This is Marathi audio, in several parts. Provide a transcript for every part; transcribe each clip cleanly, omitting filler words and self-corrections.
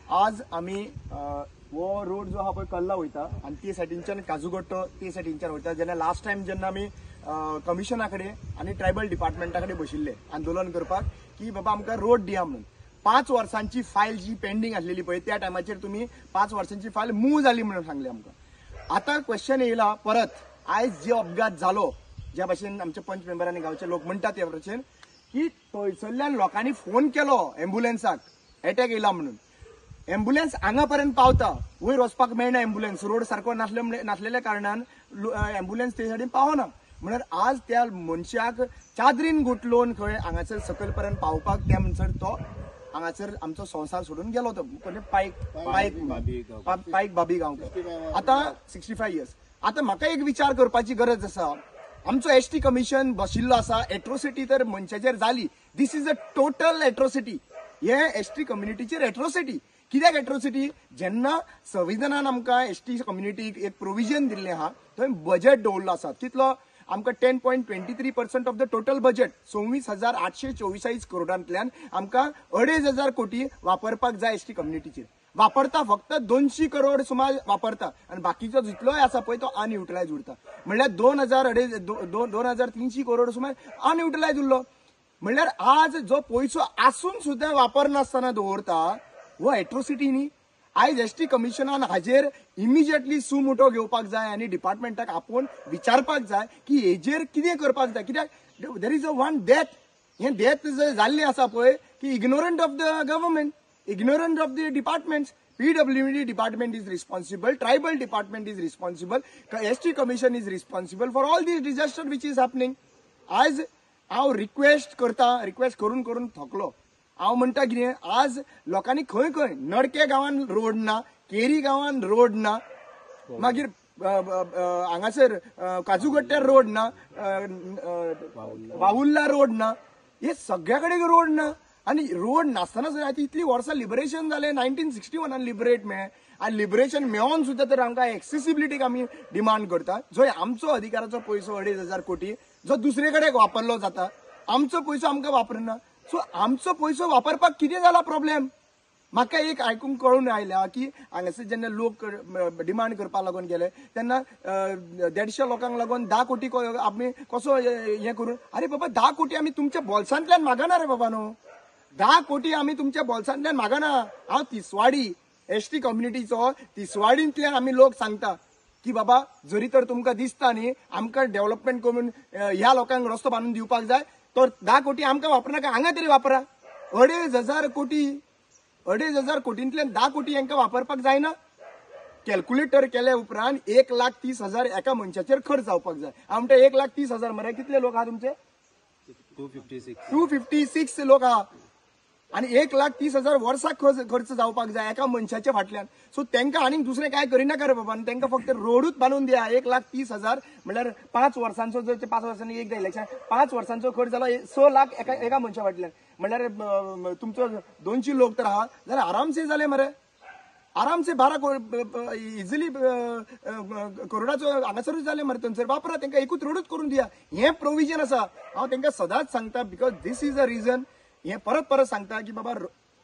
आज आम्ही वो रोड जो हा पळय कल्ला वयता आणि ते सायडींच्यान काजूगट्टो ते सायडींच्यान वयता जेन्ना लास्ट टाइम जेन्ना आमी कमिशना कडेन आणि ट्रायबल डिपार्टमेंटा कडेन बशिल्ले आंदोलन करपाक की बाबा आमकां रोड दिया म्हणून 5 वर्सांची फायल जी पेंडिंग आसलेली पळय त्या टायमाचेर तुम्ही 5 वर्सांची फायल मूव जाली म्हणून सांगले आमकां। आता क्वेश्चन येयला परत आयज जे अपघात जालो ज्या भाशेन आमचे पंच मेंबर आनी गांवचे लोक म्हणटात त्या भाशेन की थंयसरल्यान लोकांनी फोन केलो एम्ब्युलन्साक अटॅक येयला म्हणून एम्ब्युलन्स हांगापर्यंत पावता वयर वचपाक मेळना एम्ब्युलन्स रोड सारको नासलेल्या कारणान एम्ब्युलन्स ते सायडीन पावना म्हणून आज त्या मनशाक चादरीन गुटलोवन खंय हांगासर सकयलपर्यंत पावपाक त्या म्हणसर तो हांगासर आमचो संसार सोडून गेलो तो पायक बाबी गांवकर आता 65 इयर्स। आता म्हाका एक विचार करपाची गरज आसा आमचो एसटी कमिशन बशिल्लो आसा एट्रोसिटी तर मनशाचेर जाली दिस इज अ टोटल एट्रोसिटी हे एसटी कम्युनिटीचेर एट्रोसिटी कित्याक एट्रोसिटी जेन्ना संविधानान आमकां एसटी कम्युनिटीक एक प्रोविजन दिल्लें आहा थंय बजेट दवरलो आसा कितलो आमकां 10.23% ऑफ द टोटल बजेट 26,844 करोडांतल्यान आमकां 2,500 कोटी वापरपाक जाय एसटी कम्युनिटीचेर वापरता फक्त 200 करोड सुमार वापरता आणि बाकीचो जितलोय आसा पळय तो अनयुटिलायज उरता म्हणल्यार 2,300 करोड सुमार अनयुटिलायज उरलो म्हणल्यार आज जो पयसो आसून सुद्दां वापरनासतना दवरता वो एट्रोसिटी न्ही। आयज एसटी कमिशनान हाजेर इमिजिएटली सुमोटो घेवपाक जाय आणि डिपार्टमेंटाक आपोवन विचारपाक जाय की हेजेर कितें करपाक जाय कित्याक there is a one death हे डेथ जाल्लें आसा पळय की ignorant of the government ignorant of the departments PWD department is responsible tribal department is responsible ST commission is responsible for all these disaster which is happening आज हांव रिक्वेस्ट करून करून थकलो हांव म्हणटा कितें आज लोकांनी खंय खंय नडके गांवान रोड ना केरी गांवान रोड ना मागीर हांगासर काजूगट्ट्यार रोड ना वाहुल्ला रोड ना हे सगळ्या कडेन रोड ना आणि रोड नासतना इतली वर्सां लिबरेशन जालें 1961 लिबरेट मेळ्ळें आनी लिबरेशन मेळोन सुद्दां तर आमकां एक्सेसिबिलिटीक आमी डिमांड करता जो आमचो अधिकाराचो पयसो 2,500 कोटी जो दुसरे कडेन वापरलो जाता आमचो पयसो आमकां वापरना सो आमचो पयसो वापरपाक कितें जाला प्रॉब्लेम म्हाका एक आयकूंक कळून आयल्या की हांगासर जेन्ना लोक डिमांड करपाक लागून गेले तेन्ना 150 लोकांक लागून 10 कोटी आमी कसो हें करून अरे बाबा 10 कोटी आमी तुमच्या बोल्सांतल्यान मागना रे बाबा न्हू 10 कोटी आमी तुमच्या बोल्सांतल्यान मागना हांव तिसवाडी एसटी कम्युनिटीचो तिसवाडींतल्यान आमी लोक सांगता की बाबा जरी तर तुमकां दिसता न्ही आमकां डेव्हलपमेंट करून ह्या लोकांक रस्तो बांदून दिवपाक जाय तर 10 कोटी आमकां वापरनाका हांगा तरी वापरा 2,500 कोटी 2,500 कोटींतल्यान 10 कोटी हांकां वापरपाक जायना कॅल्क्युलेटर केले उपरांत 1,30,000 एका मनशाचेर खर्च जावपाक जाय हांव म्हणटा 1,30,000 मरे कितले लोक आहा तुमचे 256 लोक आहा आणि 1,30,000 वर्साक खर्च जावपाक जाय एका मनशाच्या फाटल्यान सो तांकां आनीक दुसरें काय करिनाका रे बाबा तांकां फक्त रोडूच बांदून दिया 1,30,000 म्हणल्यार 5 वर्सांचो जर 5 वर्सांनी एकदा इलेक्शन 5 वर्सांचो खर्च जालो 6 लाख एका मनशा फाटल्यान म्हणल्यार तुमचो 200 लोक तर आहा जाल्यार आरामसे जाले मरे आरामसे 12 इजिली करोडाचो हांगासरूच जाले मरे थंयसर वापरा तांकां एकूच रोडूच करून दिया हें प्रोविजन आसा हांव तांकां सदांच सांगता because this is a reason हे परत सांगता की बाबा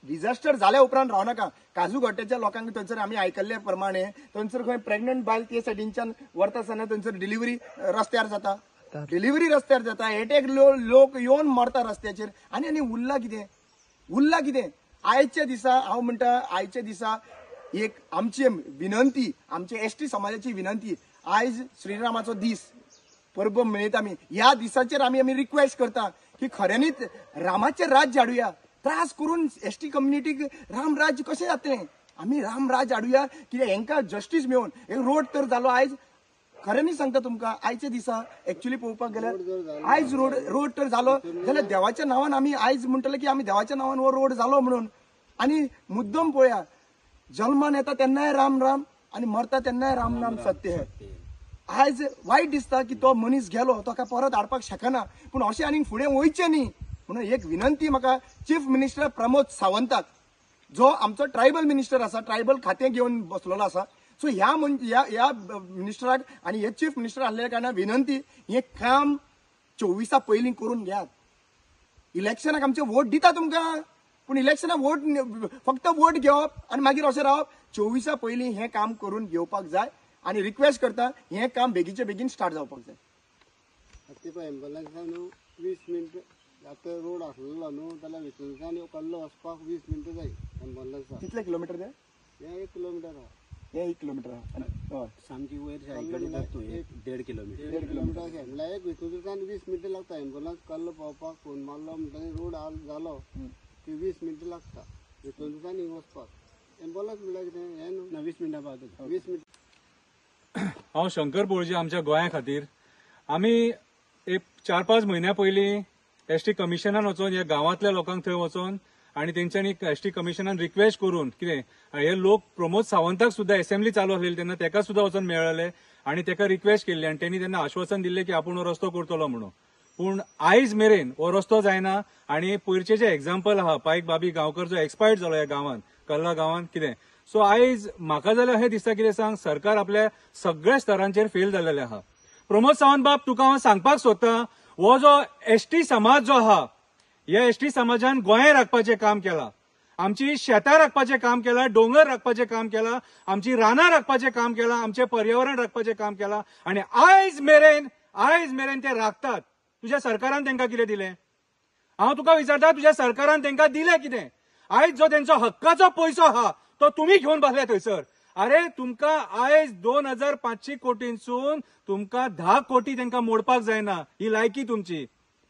डिझास्टर जाल्या उपरांत रावनाका काजूगट्ट्याच्या लोकांक थंयसर आमी आयकल्ले प्रमाणे थंयसर खंय प्रेग्नंट बायल ते सायडींच्यान वरता आसतना थंयसर डिलिव्हरी रस्त्यार जाता एक लोक येवन मरता रस्त्याचेर आनी उरला कितें आयच्या दिसा हांव म्हणटा आयच्या दिसा एक आमची विनंती आमचे एसटी समाजाची विनंती आयज श्रीरामाचो दीस पर्व मनयता आमी ह्या दिसाचेर आमी रिक्वेस्ट करता की खऱ्यांनीच रामाचेर राज्य हाडुया त्रास करून एसटी कम्युनिटीक राम राज्य कशें जातलें आमी राम राज्य हाडुया कित्याक हेंकां जस्टीस मेळोवन एक रोड तर जालो आयज खऱ्यांनी सांगता तुमकां आयच्या दिसा एक्चुअली पळोवपाक गेल्यार आयज रोड तर जालो जाल्यार देवाच्या नांवान आमी आयज म्हणटले की आमी देवाच्या नांवान हो रोड जालो म्हणून आनी मुद्दम पळया जल्मान येता तेन्नाय राम राम आनी मरता तेन्नाय राम नाम सत्य है आयज वायट दिसता की तो मनीस गेलो ताका परत हाडपाक शकना पूण अशें आनीक फुडें वयचें न्ही म्हणून एक विनंती म्हाका चीफ मिनिस्टर प्रमोद सावंताक जो आमचो ट्रायबल मिनिस्टर आसा ट्रायबल खातें घेवन बसलेलो आसा सो ह्या मिनिस्टराक आनी हे चीफ मिनिस्टर आसल्या कारणान विनंती हें काम 24 पयलीं करून घेयात इलेक्शनाक आमचे वोट दिता तुमकां पूण इलेक्शनाक वोट फक्त वोट घेवप आनी मागीर अशें रावप 24 पयलीं हें काम करून घेवपाक जाय आनी रिक्वेस्ट करता हें काम बेगीचे बेगीन स्टार्ट जावपाक जाय. पळय एम्बुलन्सान 20 मिनट आतां रोड आसलेलो न्हू जाल्यार भितरच्यान कल्लो वचपाक 20 मिनटां जाय एम्बुलन्सान. कितले किलोमिटर जाय? हें 1 किलोमिटर आहा. हें 1 किलोमिटर आहा. हय सामकी वयर सायकल 1.5 किलोमिटर. 1.5 किलोमिटर अशें म्हणल्यार एक भितरच्यान 20 मिनटां लागता एम्बुलन्स कल्लो पावपाक. फोन मारलो म्हणटकीर रोड जालो की 20 मिनटां लागता भितरच्यान हिंग वचपाक. एम्बुलन्स म्हणल्यार कितें हें न्हू 20 मिनटां पावता. 20 मिनटां. हांव शंकर बोळजे आमच्या गोंया खातीर आमी एक 4-5 म्हयन्या पयलीं एसटी कमिशनान वचून ह्या गांवांतल्या लोकांक थंय वचून आनी तेंच्यांनी एसटी कमिशनान रिक्वेस्ट करून कितें हे लोक प्रमोद सावंताक सुद्दां असेंब्ली चालू आसलेली तेन्ना तेका सुद्दां वचून मेळ्ळले आनी तेका रिक्वेस्ट केल्ली आनी तेणी तेन्ना आश्वासन दिल्लें की आपूण हो रस्तो करतलो म्हणून. पूण आयज मेरेन हो रस्तो जायना आनी पयरचे जे एग्जाम्पल आहा पायक बाबी गांवकर जो एक्सपायर्ड जालो ह्या गांवांत कल्ला गांवांत कितें सो आयज म्हाका जाल्यार अशें दिसता कितें सांग सरकार आपल्या सगळ्या स्तरांचेर फेल जाल्लेलें आहा. प्रमोद सावंत बाब तुका हांव सांगपाक सोदतां हो जो एसटी समाज जो आहा ह्या एसटी समाजान गोंय राखपाचें काम केलां, आमची शेतां राखपाचें काम केलां, दोंगर राखपाचें काम केलां, आमची रानां राखपाचें काम केलां, आमचें पर्यावरण राखपाचें काम केलां आनी आयज मेरेन ते राखतात. तुज्या सरकारान तांकां कितें दिलें? हांव तुका विचारता तुज्या सरकारान तांकां दिलें कितें? आयज जो तेंचो हक्काचो पयसो आहा तो तुमी घेवन बसले थंयसर. अरे तुमकां आयज 2500 कोटींसून तुमकां 10 कोटी तांकां मोडपाक जायना. ही लायकी तुमची,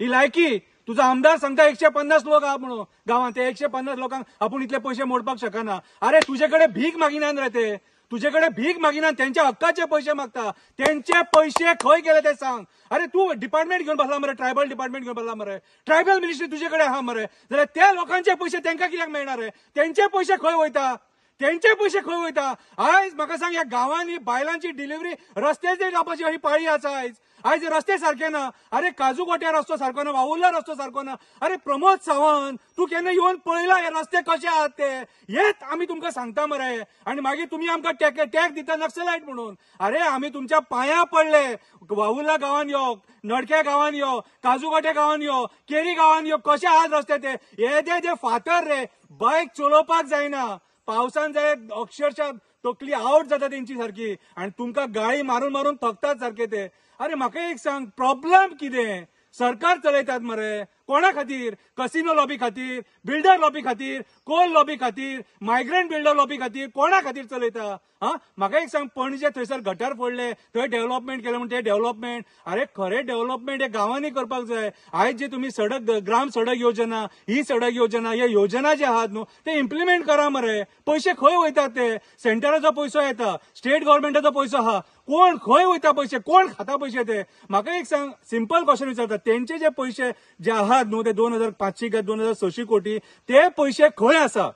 ही लायकी. तुजो आमदार सांगता 150 लोक आहा म्हणून गांवांत, ते 150 लोकांक आपूण इतले पयशे मोडपाक शकना. अरे तुजे कडेन भीक मागिनात रे ते, तुजे कडेन भीक मागिनात, तेंच्या हक्काचे पयशे मागता. तेंचे पयशे खंय गेले ते सांग. अरे तू डिपार्टमेंट घेवन बसला मरे, ट्रायबल डिपार्टमेंट घेवन बसला मरे, ट्रायबल मिनिस्ट्री तुजे कडेन आहा मरे, जाल्यार त्या लोकांचे पयशे तेंकां कित्याक मेळना रे? तेंचे पयशे खंय वयता? तेंचे पयशे खंय वयता? आयज म्हाका सांग ह्या गांवांनी बायलांची डिलिव्हरी रस्त्याचेर जावपाची ही पाळी आसा आयज. आयज रस्ते सारखे ना. अरे काजू गोट्या रस्तो सारको ना, वावुर्ला रस्तो सारको ना. अरे प्रमोद सावंत तू केन्ना येवन पळयला हे रस्ते कशे आहात ते? हेच आमी तुमकां सांगता मरे आनी मागीर तुमी आमकां टॅग दिता नक्सलायट म्हणून. अरे आमी तुमच्या पांयां पडले. वावुर्ला गांवांत यो, नडक्या गांवांत यो, काजू गोट्या गांवांत यो, केरी गांवांत यो, कशे आहात रस्ते ते? हे जे फातर रे, बायक चलोवपाक जायना. पावसान जाय अक्षरशः तकली आवट जाता तेंची सारकी आनी तुमकां गाळी मारून मारून थकतात सारखे ते. अरे म्हाका एक सांग प्रॉब्लेम कितें? सरकार चलयतात मरे कोणा खातीर? कसिनो लॉबी खातीर, बिल्डर लॉबी खातीर, कोल लॉबी खातीर, मायग्रंट बिल्डर लॉबी खातीर, कोणा खातीर चलयता? हा म्हाका एक सांग, पणजे थंयसर गटार फोडले, थंय डेव्हलपमेंट केलें म्हणून ते डेव्हलपमेंट. अरे खरें डेव्हलपमेंट हे गांवांनी करपाक जाय. आयज जे तुम्ही सडक ग्राम सडक योजना, ही सडक योजना, ह्या योजना जे आहात न्हू ते इम्प्लिमेंट करा मरे. पयशे खंय वयतात ते? सेंटराचो पयसो येता, स्टेट गव्हर्मेंटाचो पयसो आहा, कोण खंय वयता पयशे? कोण खाता पयशे ते? म्हाका एक सांग, सिंपल क्वेश्चन विचारता, तेंचे जे पयशे जे आहात न्हू ते 2500 काय 2600 कोटी ते पयशे खंय आसा?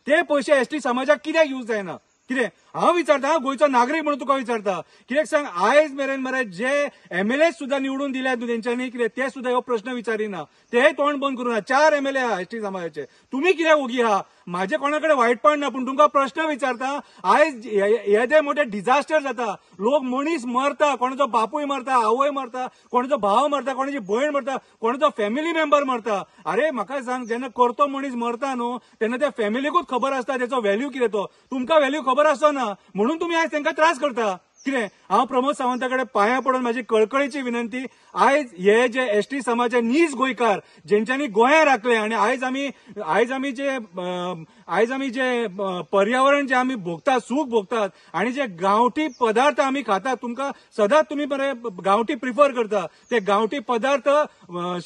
ते पयशे एसटी समाजाक कित्याक यूज जायना? कितें हांव विचारता, गोंयचो नागरीक म्हणून तुका विचारता, कित्याक सांग आयज मेरेन मरे जे एमएलए सुद्दां निवडून दिल्यात न्हू तेंच्यांनी कितें ते सुद्दां ह्यो प्रश्न विचारिना. ते तोंड बंद करूना. 4 एमएलए आहा एसटी समाजाचे. तुम्ही कित्याक ओगी आहा? म्हाजे कोणाकडे वायटपण ना, पूण तुमकां प्रश्न विचारता. आयज येदे मोठे डिझास्टर जाता, लोक मनीस मरता, कोणाचो बापूय मरता, आवय मरता, कोणाचो भाव मरता, कोणाची भयण मरता, कोणाचो फॅमिली मेंबर मरता. अरे म्हाका सांग, जेन्ना करतो मनीस मरता न्हू तेन्ना त्या फॅमिलीकूच खबर आसता तेचो व्हॅल्यू कितें तो. तुमकां व्हॅल्यू खबर आसना म्हणून तुम्ही आयज तांकां त्रास करता. कितें हांव प्रमोद सावंताकडे पांयां पडून माझी कळकळीची विनंती, आयज हे जे एसटी समाजाचे नीज गोंयकार जेंच्यांनी गोंया राखले आनी आयज आमी जे पर्यावरण जे आमी भोगतात, सूख भोगतात आनी जे गांवठी पदार्थ आमी खातात, तुमकां सदांच तुमी बरे गांवठी प्रिफर करता, ते गांवठी पदार्थ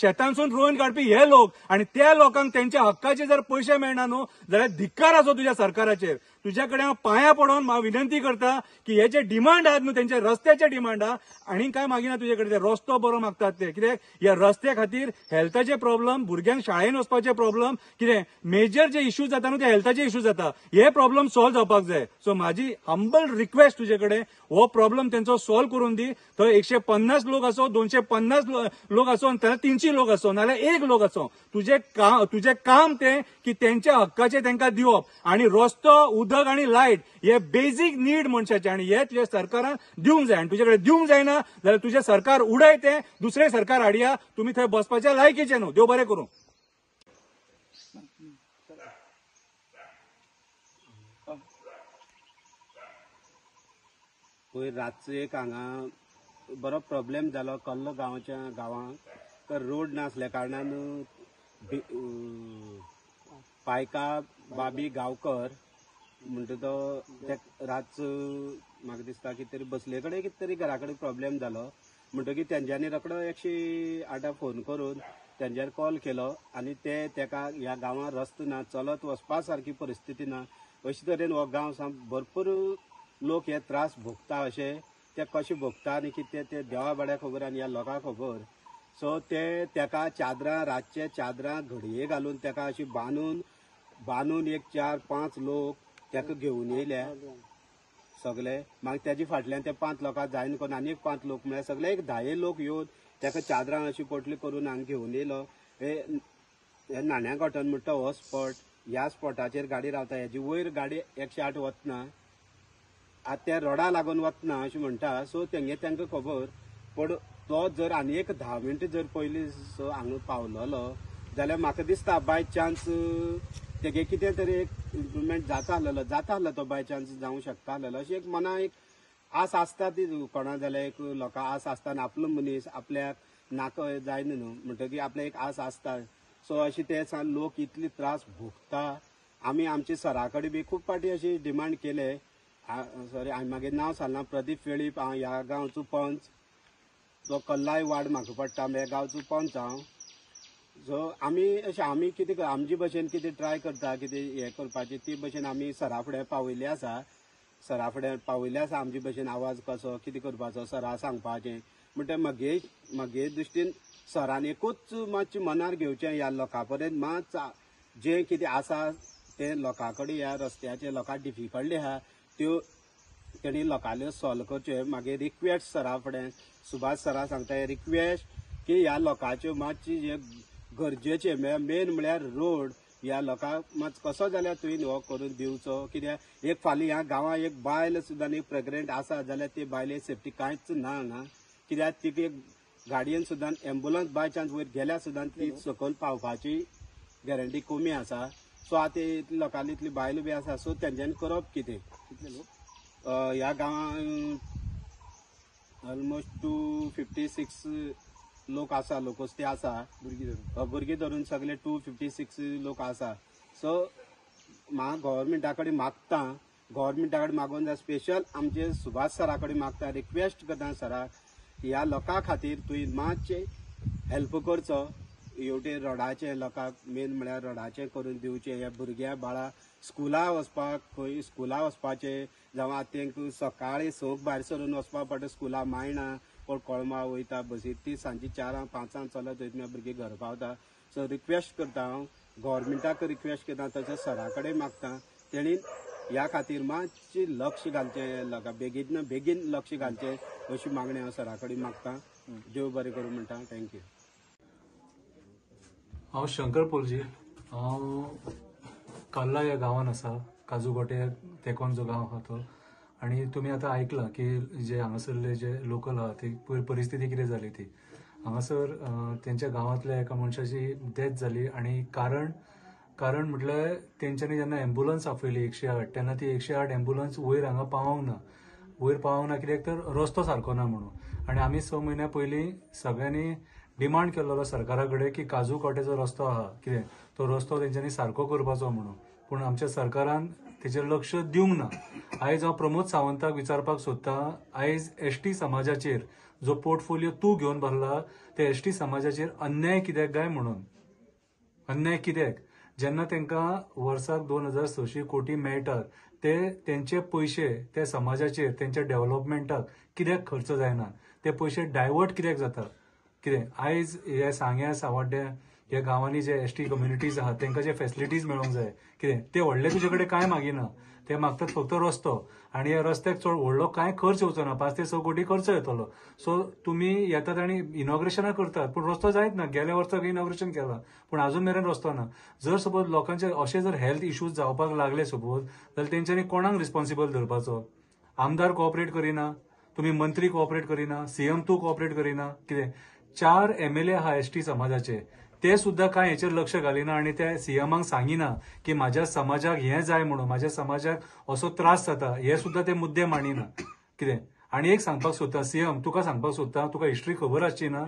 शेतांसून रोवन काडपी हे लोक आनी त्या लोकांक तेंच्या हक्काचे जर पयशे मेळना न्हू जाल्यार धिक्कार आसो तुज्या सरकाराचेर. तुझ्या कडेन हांव पांयां पडोन विनंती करता की हे जे डिमांड आहात न्हू तेंचे रस्त्याचे डिमांड आहा आनी काय मागिना तुजे कडेन. ते रस्तो बरो मागतात ते. कित्याक ह्या रस्त्या खातीर हेल्थाचे प्रॉब्लेम, भुरग्यांक शाळेन वचपाचे प्रॉब्लेम, कितें मेजर जे इश्यूज जाता न्हू ते हेल्थाचे इश्यूज जाता. हे प्रॉब्लेम सॉल्व जावपाक जाय. सो म्हाजी हंबल रिक्वेस्ट तुजे कडेन, हो प्रॉब्लेम तेंचो सॉल्व करून दी. थंय 150 लोक असो, 250 लोक असो, 300 लोक असो, नाल्यार 1 लोक असो, तुझे काम ते की तेंच्या हक्काचे तेंकां दिवप आनी रस्तो, उदक आनी लायट हे बेसिक नीड मनशाचे आनी हे तुझ्या सरकारान दिवंक जाय. आनी तुजे कडेन दिवंक जायना जाल्यार तुझे सरकार उडय, ते दुसरे सरकार हाडया. तुम्ही थंय बसपाच्या लायकीचे न्हू. देव बरें करूं. पयर रातचो एक हांगा बरो प्रॉब्लेम जालो कल्लो गांवच्या गांवांक तर रोड नासल्या कारणान पायका बाबी गांवकर म्हणटा तो रातचो म्हाका दिसता कितें तरी बसले कडेन कितें तरी घरा कडेन प्रॉब्लेम जालो म्हणटकीर तेंच्यांनी रोखडो 108 फोन करून तेंच्यार कॉल केलो आनी ते तेका ह्या गांवांत रस्तो ना चलत वचपा सारकी परिस्थिती ना अशे तरेन हो गांव साम भरपूर लोक हे त्रास भोगता अशें ते कशें भोगता आनी कितें ते देवा बड्या खबर आनी ह्या लोकांक खबर सो ते तेका चादरां रातचे चादरां घडये घालून तेका अशी बांदून एक 4-5 लोक तेका घेवन येयल्या सगळे मागीर तेजे फाटल्यान ते 5 लोकां जायन करून आनी 5 लोक म्हळ्यार सगळे एक 10 लोक येवन तेका चादरां अशी पोटली करून हांगा घेवन येयलो हे नाण्या घोटन म्हणटा हो स्पॉट ह्या स्पॉटाचेर गाडी रावता हेजी वयर गाडी 108 वतना आतां त्या रोडा लागून वतना अशें म्हणटा सो तेंका खबर पण तो जर आनी एक 10 मिनटां जर पयलीं सो हांगा पावलोलो जाल्यार म्हाका दिसता बाय चान्स तेगे कितें तरी एक इम्प्रुवमेंट जाता आसलेलो तो बाय चान्स जावंक शकता आसलेलो अशी एक मना एक आस आसता ती कोणा जाल्यार एक लोकां आस आसता आनी आपलो मनीस आपल्याक नाक जायना न्हू म्हणटकीर आपल्याक एक आस आसता सो अशें ते लोक इतले त्रास भोगता आमी आमचे सरा कडेन बी खूब फाटी अशी डिमांड केले सॉरी हांवें मागीर नांव सांगलां प्रदीप वेळीप हांव ह्या गांवचो पंच जो कल्लाय वाड म्हाका पडटा ह्या गांवचो पंच हांव सो आमी कितें आमचे भशेन कितें ट्राय करता कितें हें करपाचें ती भशेन आमी सरा फुडें पावयल्ले आसा आमचे भशेन आवाज कसो कितें करपाचो सरा सांगपाचें म्हणटा म्हगे दृश्टीन सरान एकूच मातशें मनार घेवचें ह्या लोकां पर्यंत मात जें कितें आसा तें लोकां कडेन ह्या रस्त्याचे लोकां डिफिकल्टी आहा त्यो तेणी लोकांल्यो सॉल्व करच्यो मागीर रिक्वेस्ट सरा फुडें सुभाष सरा सांगता रिक्वेस्ट की ह्या लोकांच्यो मातशी जे गरजेचे मेन म्हळ्यार रोड ह्या लोकांक मात कसो जाल्यार तुवें हो करून दिवचो कित्याक एक फालीं ह्या गांवांत एक बायल सुद्दां एक प्रेग्नेंट आसा जाल्यार ती बायले सेफ्टी कांयच ना हांगा कित्याक ती एक गाडयेन सुद्दां एम्ब्युलन्स बाय चान्स वयर गेल्यार सुद्दां ती सकयल पावपाची गॅरंटी कमी आसा सो आतां लोकांनी इतली बायलो बी आसा सो तेंच्यांनी करप कितें ह्या गांवांत ऑलमोस्ट 256 लोक आसा लोकवस्ती आसा भुरगीं धरून सगळे 256 लोक आसा सो गव्हर्मेंटा कडेन मागून जाय स्पेशल आमचे सुभाष सरा कडेन मागता रिक्वेस्ट करता सराक ह्या लोकां खातीर तुवें मातशें हेल्प करचो हेवटे रोडाचे लोकांक मेन म्हळ्यार रोडाचें करून दिवचें ह्या भुरग्या बाळा स्कुला वचपाक खंय स्कुला वचपाचें जावं तांकां सकाळीं 6 भायर सरून वचपाक पडटा स्कुला मायना कोण कळमा वयता बसीर ती सांजी 4-5 चलत वयता भुरगीं घर पावता सो रिक्वेस्ट करता हांव गव्हर्मेंटाक रिक्वेस्ट करता तशें सरा कडेन मागता तेणी ह्या खातीर मातशें लक्ष घालचें लोकां बेगीन लक्ष घालचें अशी मागणी हांव सरा कडेन मागता देव बरें करूं म्हणटा थँक्यू हांव शंकर पोलजी हांव कल्ला ह्या गांवांत आसा काजूगोटे तेकोन जो गांव आहा तो आनी तुमी आतां आयकलां की जे हांगासरले जे लोकल आहा ती परिस्थिती कितें जाली ती हांगासर तेंच्या गांवांतल्या एका मनशाची डेथ जाली आनी कारण म्हटल्यार तेंच्यांनी जेन्ना एम्ब्युलन्स आपयली 108 तेन्ना ती 108 एम्ब्युलन्स वयर हांगा पावोंक ना कित्याक तर रस्तो सारको ना म्हणून आनी आमी 6 म्हयन्या पयलीं सगळ्यांनी डिमांड केल्लो सरकारा कडेन की काजू कोटेचो रस्तो आहा कितें तो रस्तो तेंच्यांनी सारको करपाचो म्हणून पूण आमच्या सरकारान तेचेर लक्ष दिवंक ना आयज हांव प्रमोद सावंताक विचारपाक सोदतां आयज एसटी समाजाचेर जो पोर्टफोलियो तूं घेवन भरला त्या एसटी समाजाचेर अन्याय कित्याक काय म्हणून अन्याय कित्याक जेन्ना तांकां वर्साक 2600 कोटी मेळटात ते तेंचे पयशे त्या समाजाचेर तेंच्या डेव्हलपमेंटाक कित्याक खर्च जायना ते पयशे डायवर्ट कित्याक जाता कितें आयज हे सांग्या सावड्ड्या ह्या गांवांनी जे एसटी कम्युनिटीज आहात तांकां जे फेसिलिटीज मेळोंक जाय कितें ते व्हडले तुजे कडेन कांय मागिना ते मागतात फक्त रस्तो आनी ह्या रस्त्याक चड व्हडलो कांय खर्च येवचो ना 5 ते 6 कोटी खर्च येतलो सो तुमी येतात आनी इनॉग्रेशनां करतात पूण रस्तो जायत ना गेल्या वर्साक इनॉग्रेशन केलां पूण अजून मेरेन रस्तो ना जर सपोज लोकांचे अशे जर हेल्थ इश्यूज जावपाक लागले सपोज जाल्यार तेंच्यांनी कोणाक रिस्पॉन्सिबल धरपाचो आमदार कोऑपरेट करिना तुमी मंत्री कोऑपरेट करिना सीएम तूं कोऑपरेट करिना कितें 4 MLA आहा एसटी समाजाचे ते सुद्धा काय हेचेर लक्ष घालिना आणि त्या सीएमांक सांगिना की माझ्या समाजाक हें जाय म्हणून माझ्या समाजाक असो त्रास जाता हे सुद्धा ते मुद्दे मांडिना कितें आणि एक सांगपाक सोदता सीएम तुका सांगपाक सोदता, तुका हिस्ट्री खबर आसची ना,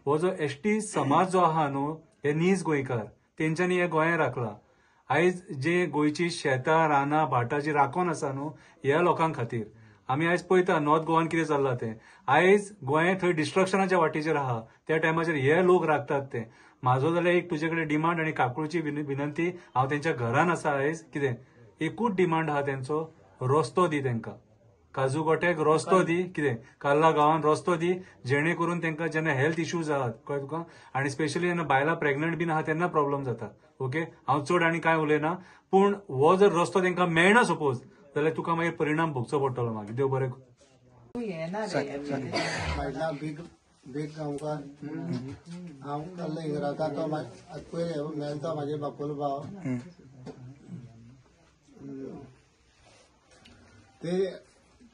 हो जो एसटी समाज जो आहा न्हू, हे नीज गोंयकार तेंच्यांनी हे गोंय राखला. आयज जे गोंयची शेतां रानां भाटाची राखण आसा न्हू, ह्या लोकां खातीर आमी आयज पळयता नॉर्थ गोवान कितें चल्लां तें. आयज गोंय थंय डिस्ट्रक्शनाच्या वाटेचेर आहा, त्या टायमाचेर हे लोक राखतात ते. म्हाजो जाल्यार एक तुजे कडेन डिमांड आनी काकुळची विनंती, हांव तेंच्या घरान आसा आयज, कितें एकूच डिमांड आहा तेंचो, रस्तो दी तेंकां. काजू गोट्याक रस्तो दी, कितें काल्ला गांवान रस्तो दी, जेणे करून तेंकां जेन्ना हेल्थ इश्यूज आहात कळ्ळें तुका, आनी स्पेशली जेन्ना बायलां प्रेग्नंट बीन आहा तेन्ना प्रॉब्लेम जाता. ओके, हांव चड आनी कांय उलयना, पूण हो जर रस्तो तेंकां मेळना सपोज, जाल्यार तुका मागीर परिणाम भोगचो पडटलो मागीर. देव बरें करूं. म्हाज्या बीग गांवकार हांव काल्ला हिंग रावता तो पयले मेळता म्हाजे बापोलो भाव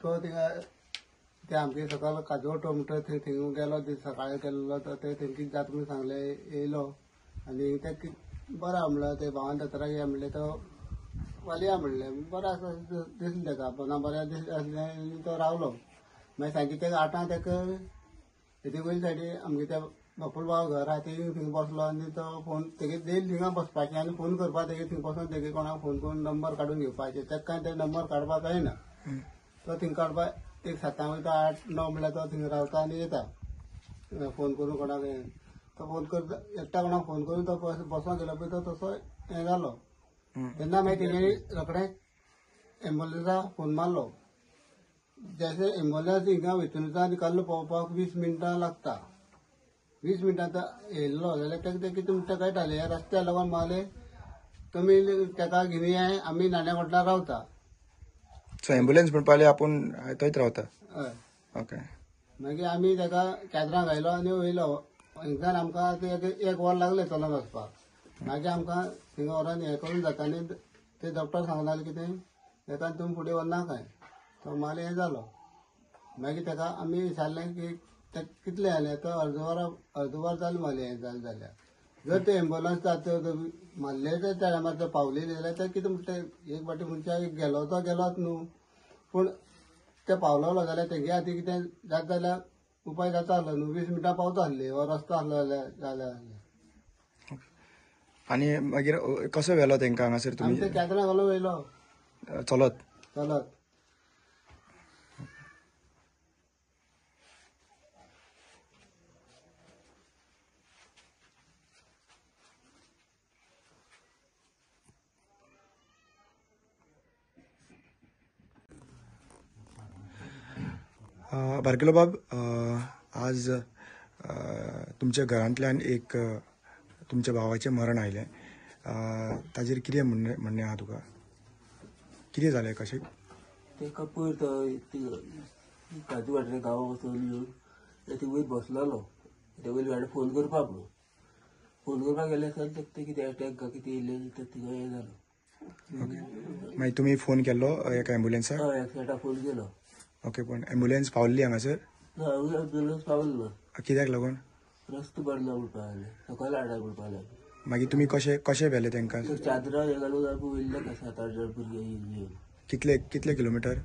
तो थिंगा ते आमगे सकाळ काजोटो म्हणटा थंय थिंग गेलो सकाळी गेल्लो तो ते तेंकी जाता म्हणून सांगले येयलो आनी ते बरो म्हणलो ते भावान दोतोराक या म्हणले तो वालया म्हणले बरो आसा दिसलें तेका पुना बऱ्या दीस आसले तो रावलो. मागीर सांजे तेका 8 तेका तेजे वयले सायडी आमगे त्या बापोल भाव घर आहा ते थिंग बसलो आनी तो फोन तेगे देल थिंगा बसपाचें आनी फोन करपा तेगे थिंग बसून तेगे कोणाक फोन करून नंबर काडून घेवपाचें. तेका काय ते नंबर काडपाक कळना. तो थिंग काडपाक एक 7 वयता 8-9 म्हणल्यार तो थिंग रावता आनी येता फोन करून कोणाक. तो फोन करता एकटा कोणाक फोन करून तो बसोन गेलो पळय तो तसो हें जालो. तेन्ना मागीर तेणी रोखडें एम्बुलन्साक फोन मारलो. जशें एम्बुलन्स हिंगा वेचूनचा आनी काल्लो पावपाक 20 मिनटां लागता. 20 मिनटां येयल्लो जाल्यार तेका कितें म्हणटा कळटालें ह्या रस्त्याक लागून मागले तुमी तेका घेवन ये आमी नाण्या रावता. सो एम्बुलन्स म्हणपाले आपूण थंयच रावता. हय. ओके. मागीर आमी तेका केद्रां घायलो आनी वयलो. हिंगसान आमकां एक वर लागलें चलोन वचपाक. मागीर आमकां थिंगा व्हरोन हें करून जाता आनी ते डॉक्टर सांगताले कितें तेका तुमी फुडें व्हरना काय. तो मागीर हें जालो. मागीर तेका आमी विचारलें की तेका कितलें जालें तो अर्द वर जालें मागलें हें जालें जाल्यार. जर ते एम्बुलन्स जाता मारले त्या टायमार तो पावली जाल्यार ते कितें म्हणटा एक फावटी मनशाक गेलो तो गेलोच न्हू पूण ते पावलो जाल्यार तेगे खातीर कितें जाता जाल्यार उपाय जाता आसलो न्हू. 20 मिनटां पावता आसली हो रस्तो आसलो जाल्यार. आनी मागीर कसो व्हेलो तेंकां हांगासर आमी तुमी ते केद्रां घालून वयलो चलत? चलत. बारकेलो बाब, आज तुमच्या घरांतल्यान एक तुमच्या भावाचें मरण आयलें. ताजेर कितें म्हणणें आहा तुका? कितें जालें कशें? तेका पळयता काजू वाटेर गांवा वचून येवन ते वयर बसलोलो. ते वयर गाडी फोन करपाक म्हणून फोन करपाक गेले आसतना तेका कितें अटॅक काय कितें येयलें तर थिंगा हें जालो. मागीर तुमी फोन केल्लो एका एम्बुलन्साक? हय एक्सिडेंटाक फोन केलो. ओके, पूण एम्बुलन्स पावल्ली हांगासर? ना एम्बुलन्स पावलो ना. कित्याक लागून? रस्तो बरो ना म्हणपाक लागले सकयल हाडा म्हणपाक लागले. मागीर तुमी कशें व्हेले तेंकां? तर चादरां हे घालून आमी वयल्ले का 7-8 जाण भुरगे येवन. कितले किलोमिटर?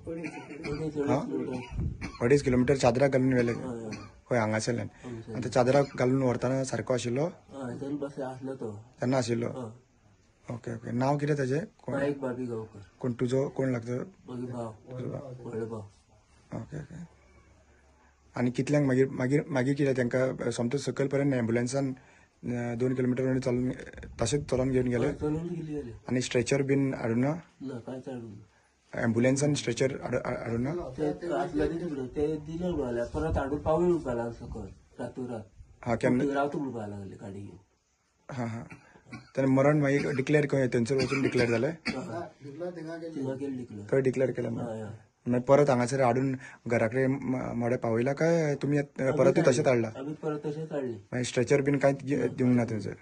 2.5 किलोमिटर चादराक घालून व्हेले हय खंय हांगासरल्यान? आतां चादराक घालून व्हरतना सारको आशिल्लो? हय तेन्ना बस आसलो तो तेन्ना आशिल्लो? Okay okay. नांव कितें ताजें? बाईक बाबी गांवकर. कोण तुजो कोण लागता? मागीर भाव व्हडलो भाव. Okay okay. आनी कितल्यांक मागीर मागीर मागीर कितें तेंकां सोमतो सकयल पर्यंत एम्बुलन्सान 2 किलोमिटर चलून तशेंच चलोन घेवन गेले? चलून गेली जाल्यार आनी स्ट्रेचर बीन हाडून ना? ना कांयच हाडून ना. एम्बुलन्सान स्ट्रेचर हाडून ना? ते आसले तिकडे ते दिले म्हणून परत हाडून पावय म्हणपाक लागले सकयल रातोरात. हा केन्ना? रावता म्हणपाक लागले गाडी घेवन. हा हा. तेन्ना मरण मागीर डिक्लेअर खंय थंयसर वचून डिक्लेअर जालें? थिंगा गेली तिकडे. थंय डिक्लेअर केलें? हय हय. मागीर परत हांगासर हाडून घरा कडेन मोडे पावयला काय तुमी परतूय तशेंच हाडला? आमी परत तशेंच हाडले. मागीर स्ट्रेचर बीन कांयच दिवंक ना थंयसर?